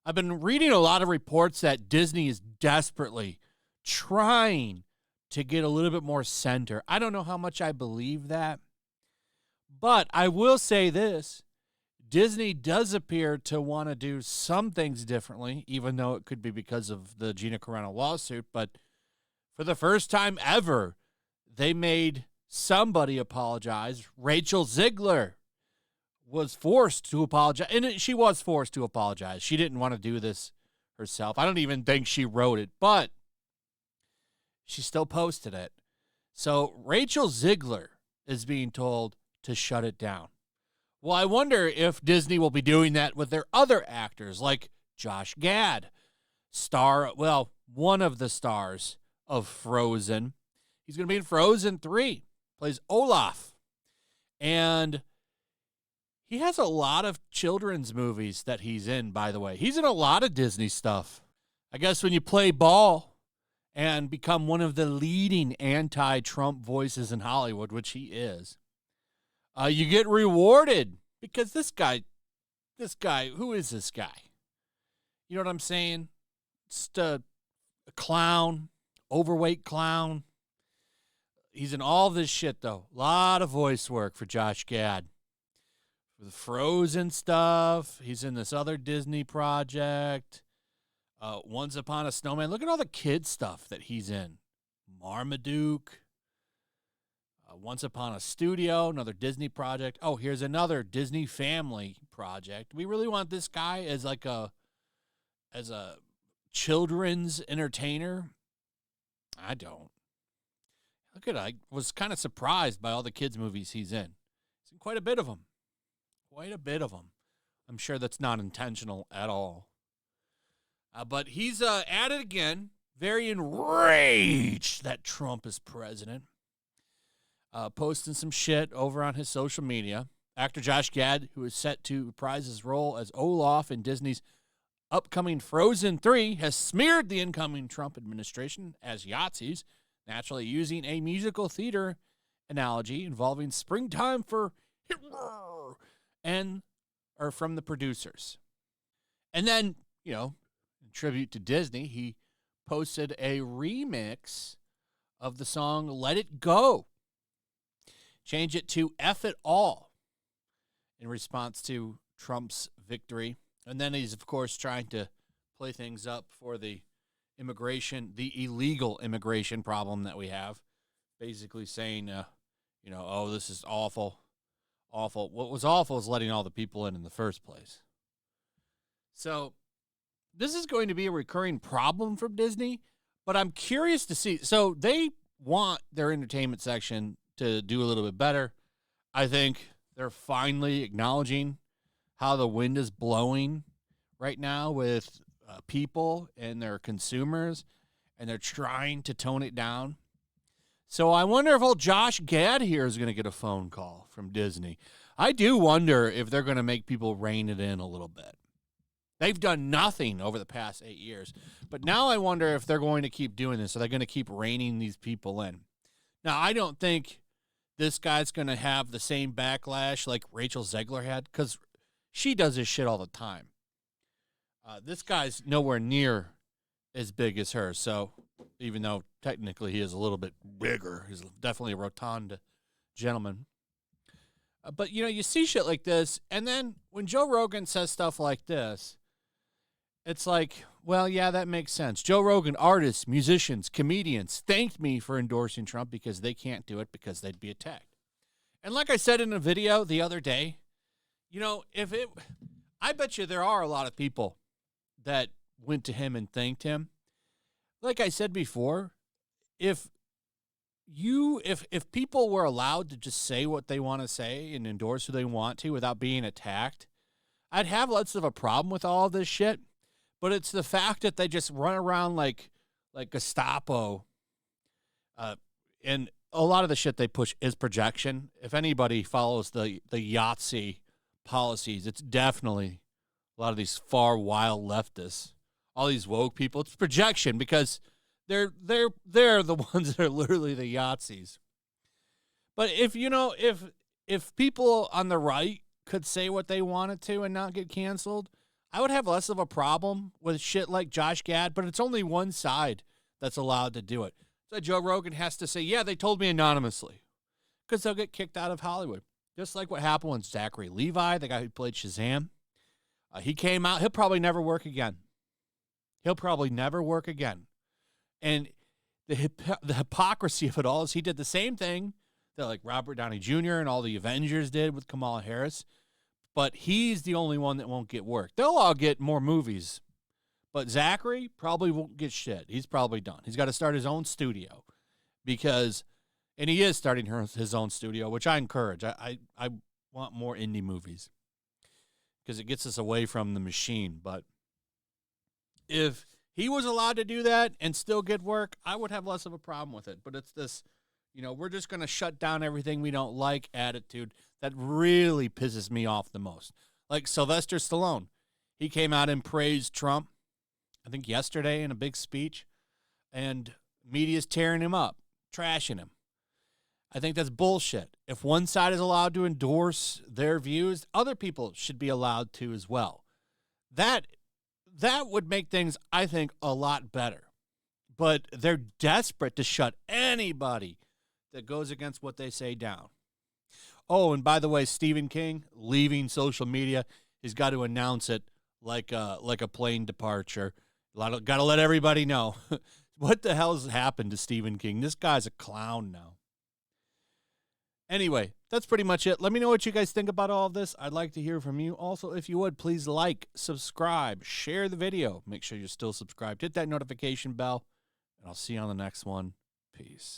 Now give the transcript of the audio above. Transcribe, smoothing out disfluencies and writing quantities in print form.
I've been reading a lot of reports that Disney is desperately trying to get a little bit more center. I don't know how much I believe that, but I will say this. Disney does appear to want to do some things differently, even though it could be because of the Gina Carano lawsuit. But for the first time ever, they made somebody apologize. Rachel Zegler was forced to apologize, and she was forced to apologize. She didn't want to do this herself. I don't even think she wrote it, but she still posted it. So Rachel Zegler is being told to shut it down. Well, I wonder if Disney will be doing that with their other actors, like Josh Gad, one of the stars of Frozen. He's going to be in Frozen 3, plays Olaf. And he has a lot of children's movies that he's in, by the way. He's in a lot of Disney stuff. I guess when you play ball and become one of the leading anti-Trump voices in Hollywood, which he is, you get rewarded because this guy, who is this guy? You know what I'm saying? Just a clown, overweight clown. He's in all this shit, though. A lot of voice work for Josh Gad. For the Frozen stuff. He's in this other Disney project. Once Upon a Snowman. Look at all the kid stuff that he's in. Marmaduke. Once Upon a Studio, another Disney project. Oh, here's another Disney family project. We really want this guy as a children's entertainer? I don't. I was kind of surprised by all the kids' movies he's in. He's in quite a bit of them. I'm sure that's not intentional at all. But he's at it again, very enraged that Trump is president. Posting some shit over on his social media. Actor Josh Gad, who is set to reprise his role as Olaf in Disney's upcoming Frozen 3, has smeared the incoming Trump administration as Yahtzees, naturally using a musical theater analogy involving springtime for from the producers. And then, in tribute to Disney, he posted a remix of the song Let It Go. Change it to F It All in response to Trump's victory. And then he's, of course, trying to play things up for the illegal immigration problem that we have. Basically saying, oh, this is awful. Awful. What was awful is letting all the people in the first place. So this is going to be a recurring problem from Disney, but I'm curious to see. So they want their entertainment section to do a little bit better. I think they're finally acknowledging how the wind is blowing right now with people and their consumers, and they're trying to tone it down. So I wonder if old Josh Gad here is going to get a phone call from Disney. I do wonder if they're going to make people rein it in a little bit. They've done nothing over the past 8 years, but now I wonder if they're going to keep doing this. Are they going to keep reining these people in? Now, I don't think this guy's going to have the same backlash like Rachel Zegler had, because she does this shit all the time. This guy's nowhere near as big as her, so even though technically he is a little bit bigger, he's definitely a rotund gentleman. But, you see shit like this, and then when Joe Rogan says stuff like this, it's like, well, yeah, that makes sense. Joe Rogan, artists, musicians, comedians thanked me for endorsing Trump because they can't do it because they'd be attacked. And like I said in a video the other day, I bet you there are a lot of people that went to him and thanked him. Like I said before, if people were allowed to just say what they want to say and endorse who they want to without being attacked, I'd have less of a problem with all this shit. But it's the fact that they just run around like Gestapo. And a lot of the shit they push is projection. If anybody follows the Yahtzee policies, it's definitely a lot of these far wild leftists, all these woke people. It's projection because they're the ones that are literally the Yahtzees. But if people on the right could say what they wanted to and not get canceled, I would have less of a problem with shit like Josh Gad, but it's only one side that's allowed to do it. So Joe Rogan has to say, yeah, they told me anonymously, because they'll get kicked out of Hollywood. Just like what happened with Zachary Levi, the guy who played Shazam. He came out. He'll probably never work again. And the hypocrisy of it all is he did the same thing that like Robert Downey Jr. and all the Avengers did with Kamala Harris, but he's the only one that won't get work. They'll all get more movies, but Zachary probably won't get shit. He's probably done. He's got to start his own studio and he is starting his own studio, which I encourage. I want more indie movies because it gets us away from the machine. But if he was allowed to do that and still get work, I would have less of a problem with it. But it's this, we're just going to shut down everything we don't like attitude that really pisses me off the most. Like Sylvester Stallone. He came out and praised Trump, I think yesterday in a big speech, and media's tearing him up, trashing him. I think that's bullshit. If one side is allowed to endorse their views, other people should be allowed to as well. That would make things, I think, a lot better. But they're desperate to shut anybody that goes against what they say down. Oh, and by the way, Stephen King leaving social media, he's got to announce it like a plane departure. Got to let everybody know. What the hell has happened to Stephen King? This guy's a clown now. Anyway, that's pretty much it. Let me know what you guys think about all of this. I'd like to hear from you. Also, if you would, please like, subscribe, share the video. Make sure you're still subscribed. Hit that notification bell, and I'll see you on the next one. Peace.